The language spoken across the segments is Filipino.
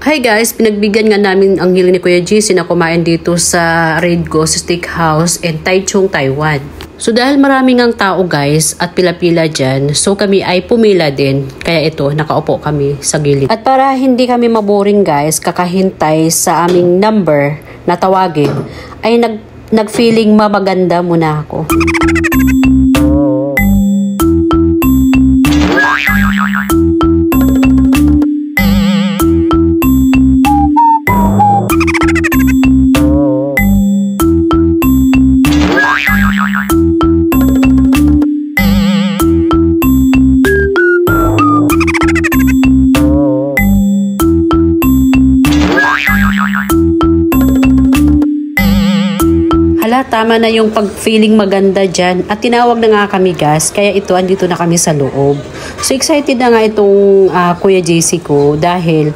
Hi guys, pinagbigyan nga namin ang hiling ni Kuya GC na kumain dito sa Red Ghost Steakhouse in Taichung, Taiwan. So dahil maraming ang tao guys at pila-pila dyan, so kami ay pumila din. Kaya ito, nakaupo kami sa gilid. At para hindi kami maboring guys, kakahintay sa aming number na tawagin, ay nag-feeling mamaganda muna ako. Tama na yung pag-feeling maganda dyan. At tinawag na nga kami guys. Kaya ito, andito na kami sa loob. So excited na nga itong Kuya JC ko. Dahil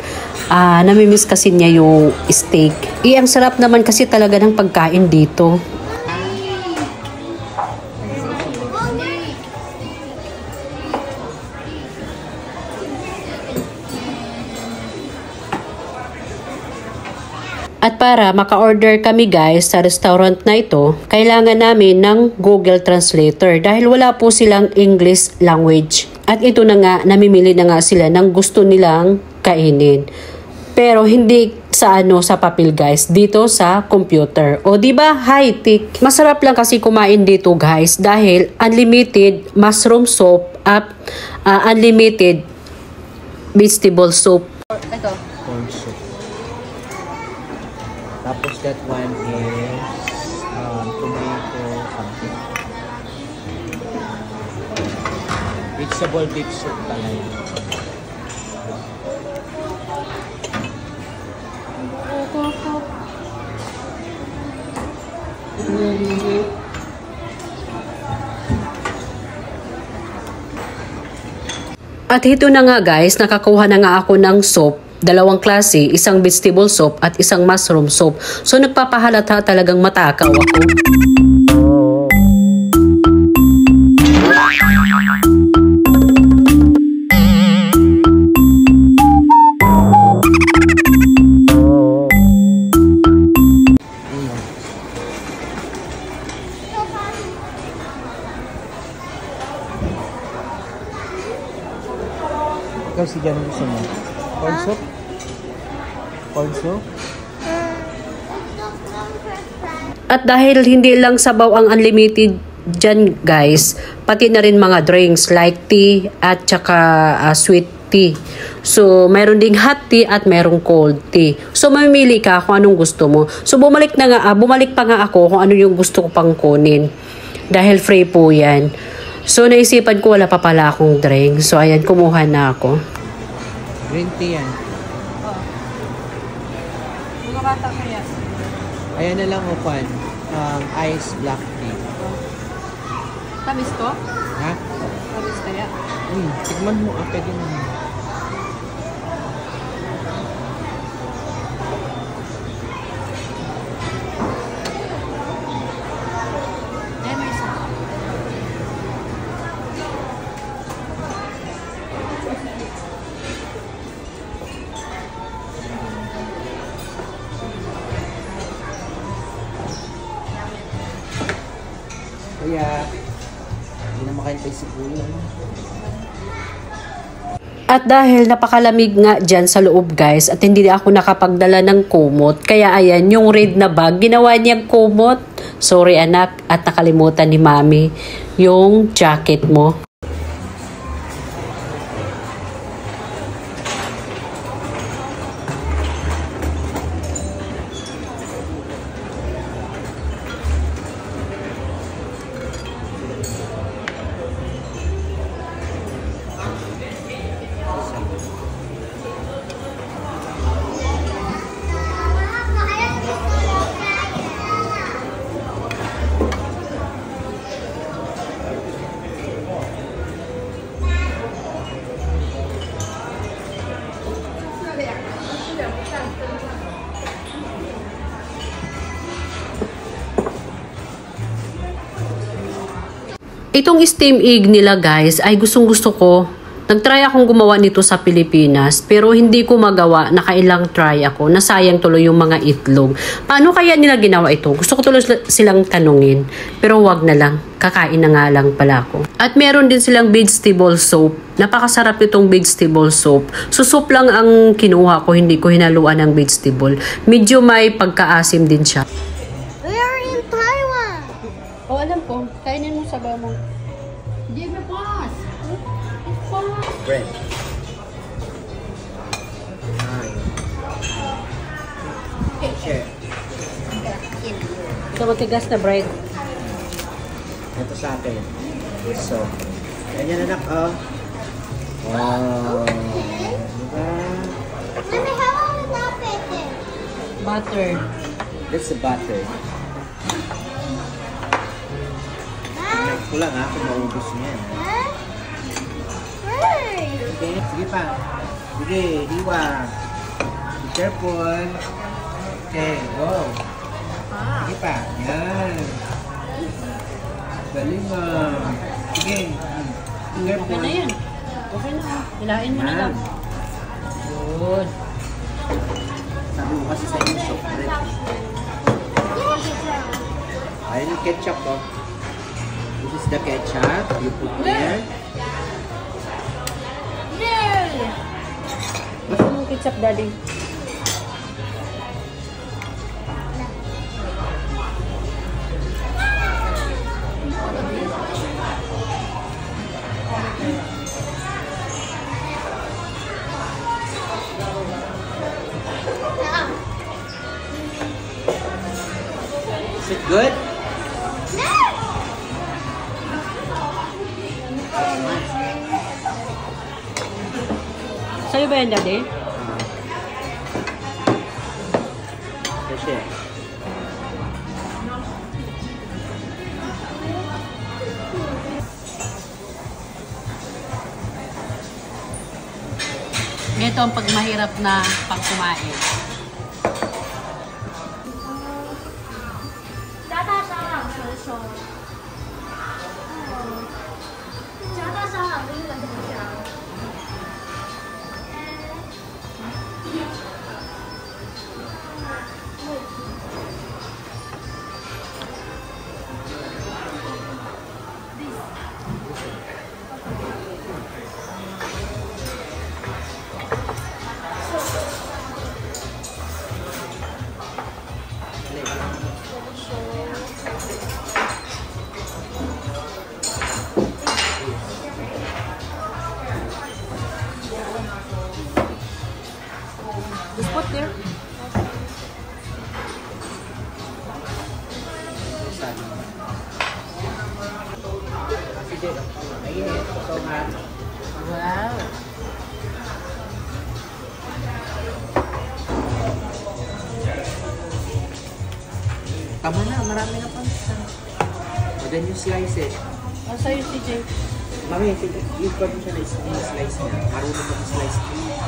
namimiss kasi niya yung steak. Ang sarap naman kasi talaga ng pagkain dito. At para maka-order kami guys sa restaurant na ito, kailangan namin ng Google Translator dahil wala po silang English language. At ito na nga, namimili na nga sila ng gusto nilang kainin. Pero hindi sa sa papel guys, dito sa computer. O di ba high-tech? Masarap lang kasi kumain dito guys dahil unlimited mushroom soup at unlimited vegetable soup. Ito. Corn soup. Tapos that one is tomato something. Vegetable beef soup pala yun. At ito na nga guys, nakakuha na nga ako ng soup. Dalawang klase, isang vegetable soup at isang mushroom soup. So nagpapahalata talagang matakaw ako. Ikaw si Jan, gusto mo? Corn soup? Corn soup? At dahil hindi lang sabaw ang unlimited dyan guys, pati na rin mga drinks like tea at saka sweet tea. So mayroon ding hot tea at mayroong cold tea. So mamimili ka kung anong gusto mo. So bumalik pa nga ako kung ano yung gusto ko pang kunin. Dahil free po yan. So naisipan ko wala pa pala akong drink. So ayan, kumuha na ako. Green tea yan. Mga bata kaya. Ayan na lang upan. Ice black tea. Tamis to? Ha? Tamis kaya? Tikman mo. Pwede mo. May isa. Kaya, hindi na makain pa si Kuya. At dahil napakalamig nga dyan sa loob guys at hindi ako nakapagdala ng kumot, kaya ayan yung red na bag, ginawa niyang kumot. Sorry anak, at nakalimutan ni mami yung jacket mo. Itong steam egg nila guys ay gustong gusto ko Nagtry akong gumawa nito sa Pilipinas pero hindi ko magawa, nakailang try ako, nasayang tuloy yung mga itlog. Paano kaya nila ginawa ito? Gusto ko tuloy silang tanungin pero wag na lang, kakain na nga lang pala ako. At meron din silang vegetable soup. Napakasarap itong vegetable soup. So soup lang ang kinuha ko, hindi ko hinaluan ng vegetable. Medyo may pagkaasim din siya. We are in Taiwan. Oh, alam ko. Kainin mo sabaw mo. Give me pause. Bread. Share. So matigas na bread. Ito sa akin. So, ganyan anak, oh. Wow. Diba? Mommy, how about without bacon? Butter. That's the butter. Huh? Kulang ha, kung maubos niyan. Huh? Right. Okay, sige pa. Sige, hiwa. Be careful. Okay, go. Sige pa. Yan. Galing mo. Sige. Be Okay careful. na yan. Okay na. Hilain mo na Yan. lang. Good. Sabi mo kasi sa inyo, soft bread. Ayun yung ketchup, oh. This is the ketchup. You put there. Gusto mong ketchup, Daddy? Is it good? Sa'yo ba yan, Daddy? Kasi. Ito ang pagmahirap na pagkumain. Just put there. Sige. Mainit. So hot. Wow. Tama na. Marami na pa. And then you slice it. Oh, sa'yo, CJ. Mami, yung pag siya na-slice niya. Marunong mag-slice niya.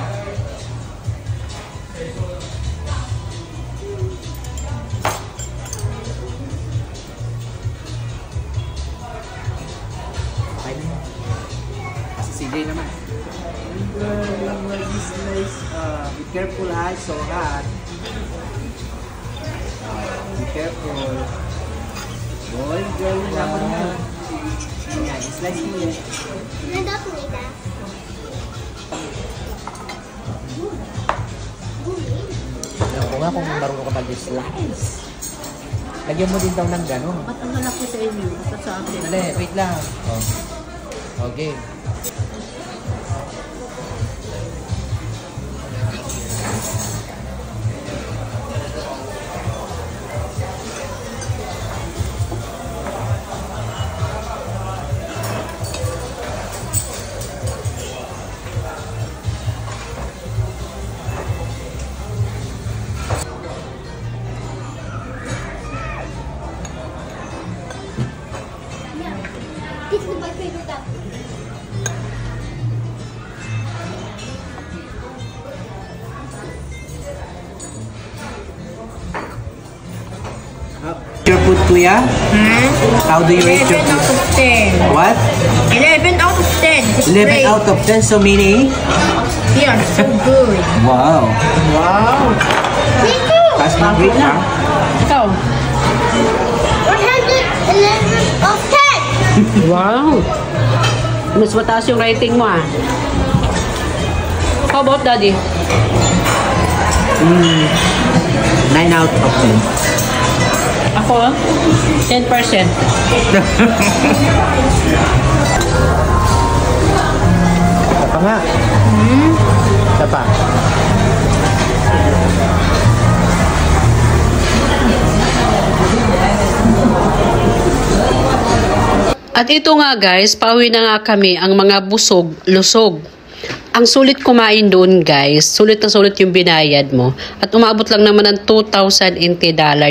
Okay na. Kasi CJ naman. Lang mag-slice. Be careful ha, it's so hot. Be careful. Boy, girl naman na. Ayan, slice mo yan. Alam ko nga kung marunong ka mag-slice. Lagyan mo din daw ng gano'n. Ba't ang lalaki sa inyo? Ba't sa akin? Dali, wait lang. Oh. Okay. It's my favorite apple. Your food, kuya? How do you rate your food? 10. What? 11 out of 10. It's 11 great. out of 10, so meaning? Yeah, so good. Wow. Wow. Me too. That's not great, ha? Ikaw? 111 of 10. Wow. Mas mataas yung rating mo, ah. How about Daddy? 9 out of 10. Ako, 10%. Isa pa nga. Isa pa. At ito nga guys, pauwi na nga kami ang mga busog, lusog. Ang sulit kumain doon guys, sulit na sulit yung binayad mo. At umabot lang naman ng $2,000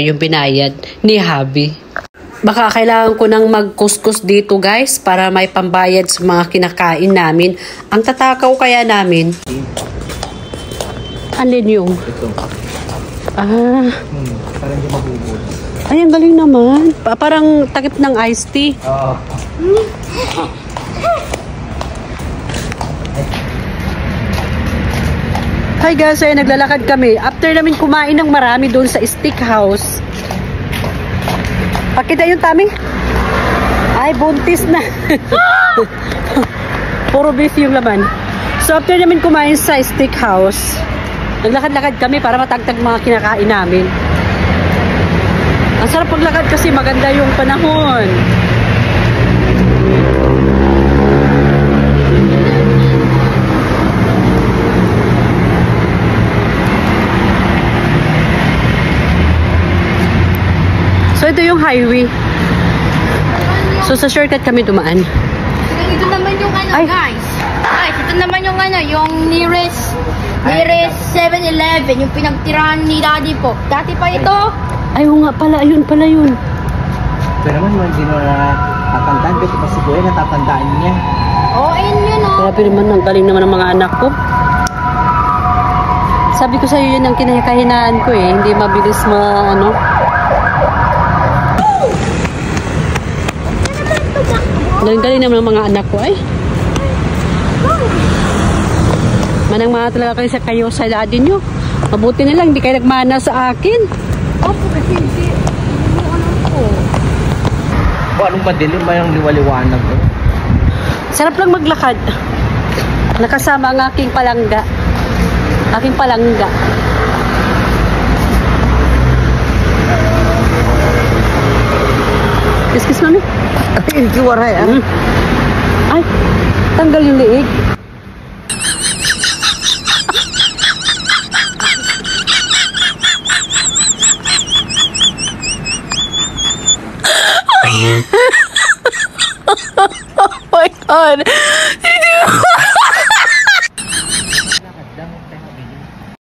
yung binayad ni Habi. Baka kailangan ko nang magkuskus dito guys para may pambayad sa mga kinakain namin. Ang tatakaw kaya namin. Alin yung? Ito. Ah, Parang hindi mabubod. ay ang galing naman. Parang takip ng iced tea. Oo. Hi guys, ay naglalakad kami. After namin kumain ng marami doon sa steakhouse. Pakita yung tummy. Ay, buntis na. Puro beef yung laman. So after namin kumain sa steakhouse, naglakad-lakad kami para matagtag mga kinakain namin. Ang sarap paglakad kasi maganda yung panahon. So ito yung highway. So sa shortcut kami dumaan. Ito naman yung ano, Ay. guys. Guys, ito naman yung ano, yung nearest 7-Eleven, yung pinagtirahan ni Daddy po. Dati pa ito. Ay, oo nga pala. Ayun pala yun. Pero naman, hindi mo na tatandaan. Kasi pa si Kuya natatandaan niya. Oh, ayun yun oh. Grabe naman. Ang galing naman ng mga anak ko. Sabi ko sa'yo yun ang kinakahinaan ko eh. Hindi mabilis ano. Galing naman ng mga anak ko ay. Manang-mana talaga kayo sa daddy nyo. Mabuti na lang, hindi kayo nagmana sa akin. Opo, kasi hindi. Yung ano ko. O, anong madilim ba yung liwaliwanag ko? Sarap lang maglakad. Nakasama ang aking palangga. Aking palangga. Kiss, mami. Ay, kiwaray ah. Ay, tanggal yung liig. Oh my God.